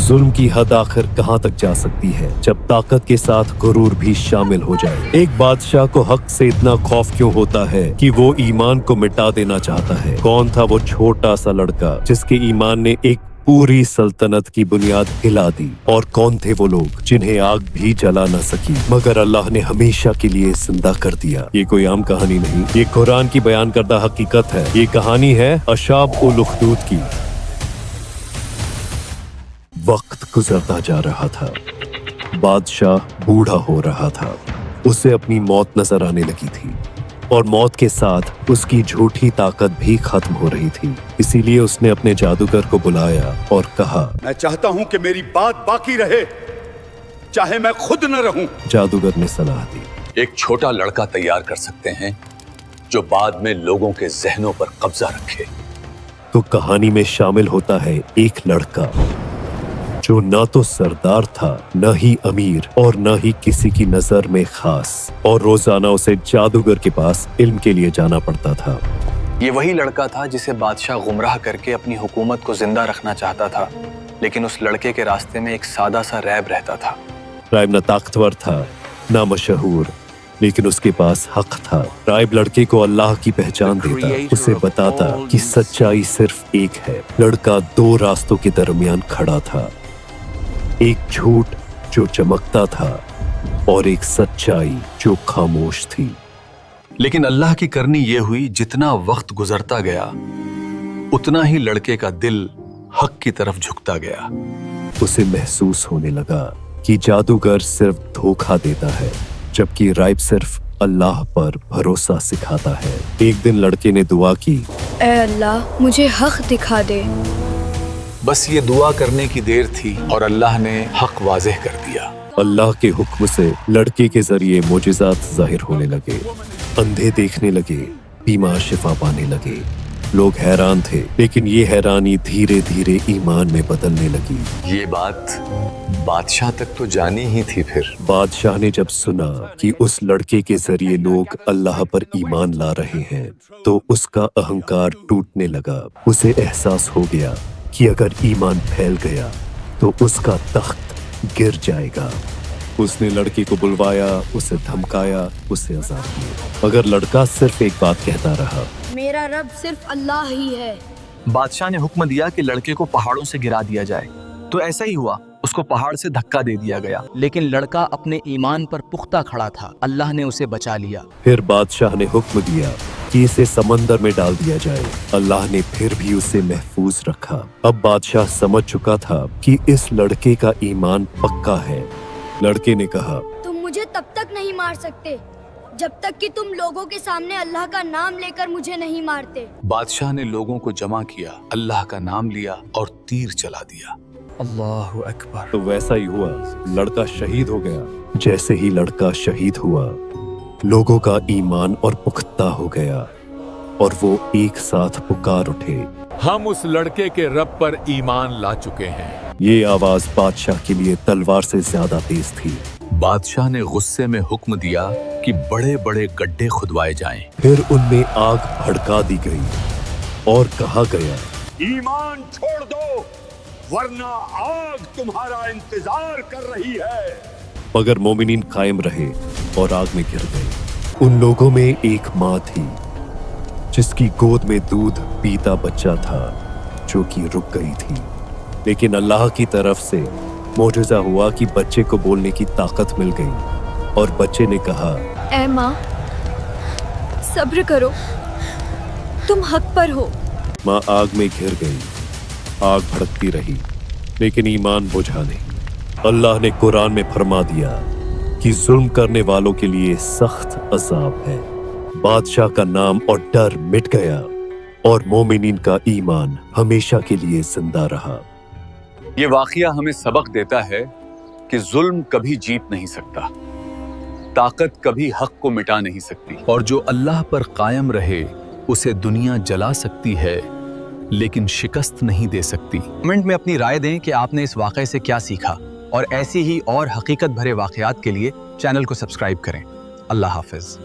जुल्म की हद आखिर कहाँ तक जा सकती है जब ताकत के साथ गुरूर भी शामिल हो जाए। एक बादशाह को हक से इतना खौफ क्यों होता है कि वो ईमान को मिटा देना चाहता है? कौन था वो छोटा सा लड़का जिसके ईमान ने एक पूरी सल्तनत की बुनियाद हिला दी? और कौन थे वो लोग जिन्हें आग भी जला न सकी मगर अल्लाह ने हमेशा के लिए जिंदा कर दिया? ये कोई आम कहानी नहीं, ये कुरान की बयान करदा हकीकत है। ये कहानी है अशाब उल उखदूद की। वक्त गुजरता जा रहा था, बादशाह बूढ़ा हो रहा था, उसे अपनी मौत नजर आने लगी थी और मौत के साथ उसकी झूठी ताकत भी खत्म हो रही थी। इसीलिए उसने अपने जादूगर को बुलाया और कहा, मैं चाहता हूं कि मेरी बात बाकी रहे, चाहे मैं खुद न रहूं। जादूगर ने सलाह दी, एक छोटा लड़का तैयार कर सकते हैं जो बाद में लोगों के जहनों पर कब्जा रखे। तो कहानी में शामिल होता है एक लड़का जो न तो सरदार था, न ही अमीर और न ही किसी की नजर में खास, और रोजाना उसे जादूगर के पास इल्म के लिए जाना पड़ता था। ये वही लड़का था जिसे बादशाह गुमराह करके अपनी हुकूमत को जिंदा रखना चाहता था, लेकिन उस लड़के के रास्ते में एक सादा सा रैब रहता था। राइब न ताकतवर था, न मशहूर, लेकिन उसके पास हक था। राइब लड़के को अल्लाह की पहचान देता, उसे बताता कि सच्चाई सिर्फ एक है। लड़का दो रास्तों के दरमियान खड़ा था, एक झूठ जो चमकता था और एक सच्चाई जो खामोश थी। लेकिन अल्लाह की करनी ये हुई, जितना वक्त गुजरता गया उतना ही लड़के का दिल हक की तरफ झुकता गया। उसे महसूस होने लगा कि जादूगर सिर्फ धोखा देता है, जबकि राइब सिर्फ अल्लाह पर भरोसा सिखाता है। एक दिन लड़के ने दुआ की, ऐ अल्लाह मुझे हक दिखा दे। बस ये दुआ करने की देर थी और अल्लाह ने हक वाज़ेह कर दिया। अल्लाह के हुक्म से लड़के के जरिए मोजिज़ात जाहिर होने लगे, अंधे देखने लगे, बीमार शिफा पाने लगे। लोग हैरान थे, लेकिन ये हैरानी धीरे धीरे ईमान में बदलने लगी। ये बात बादशाह तक तो जानी ही थी। फिर बादशाह ने जब सुना कि उस लड़के के जरिए लोग अल्लाह पर ईमान ला रहे हैं, तो उसका अहंकार टूटने लगा। उसे एहसास हो गया कि अगर ईमान फैल गया तो उसका तख्त गिर जाएगा। उसने लड़के को बुलवाया, उसे धमकाया, उसे अज़ाब दिया, मगर लड़का सिर्फ एक बात कहता रहा, मेरा रब सिर्फ अल्लाह ही है। बादशाह ने हुक्म दिया कि लड़के को पहाड़ों से गिरा दिया जाए, तो ऐसा ही हुआ। उसको पहाड़ से धक्का दे दिया गया, लेकिन लड़का अपने ईमान पर पुख्ता खड़ा था। अल्लाह ने उसे बचा लिया। फिर बादशाह ने हुक्म दिया कि इसे समंदर में डाल दिया जाए। अल्लाह ने फिर भी उसे महफूज रखा। अब बादशाह समझ चुका था कि इस लड़के का ईमान पक्का है। लड़के ने कहा, तुम मुझे तब तक नहीं मार सकते जब तक कि तुम लोगों के सामने अल्लाह का नाम लेकर मुझे नहीं मारते। बादशाह ने लोगों को जमा किया, अल्लाह का नाम लिया और तीर चला दिया। अल्लाहु अकबर। तो वैसा ही हुआ, लड़का शहीद हो गया। जैसे ही लड़का शहीद हुआ, लोगों का ईमान और पुख्ता हो गया और वो एक साथ पुकार उठे, हम उस लड़के के रब पर ईमान ला चुके हैं। ये आवाज बादशाह के लिए तलवार से ज्यादा तेज थी। बादशाह ने गुस्से में हुक्म दिया कि बड़े बड़े गड्ढे खुदवाए जाएं। फिर उनमें आग भड़का दी गई और कहा गया, ईमान छोड़ दो वरना आग तुम्हारा इंतजार कर रही है। मगर मोमिनीन कायम रहे और आग में गिर गए। उन लोगों में एक माँ थी जिसकी गोद में दूध पीता बच्चा था, जो कि रुक गई थी। लेकिन अल्लाह की तरफ से मौजूजा हुआ कि बच्चे को बोलने की ताकत मिल गई और बच्चे ने कहा, ऐ माँ सब्र करो, तुम हक पर हो। माँ आग में घिर गई। आग भड़कती रही, लेकिन ईमान बुझा नहीं। अल्लाह ने कुरान में फरमा दिया कि जुल्म करने वालों के लिए सख्त अज़ाब है। बादशाह का नाम और डर मिट गया और मोमिनीन का ईमान हमेशा के लिए जिंदा रहा। ये वाकया हमें सबक देता है कि जुल्म कभी जीत नहीं सकता, ताकत कभी हक को मिटा नहीं सकती, और जो अल्लाह पर कायम रहे उसे दुनिया जला सकती है लेकिन शिकस्त नहीं दे सकती। कमेंट में अपनी राय दें कि आपने इस वाक़े से क्या सीखा, और ऐसी ही और हकीकत भरे वाक़यात के लिए चैनल को सब्सक्राइब करें। अल्लाह हाफिज।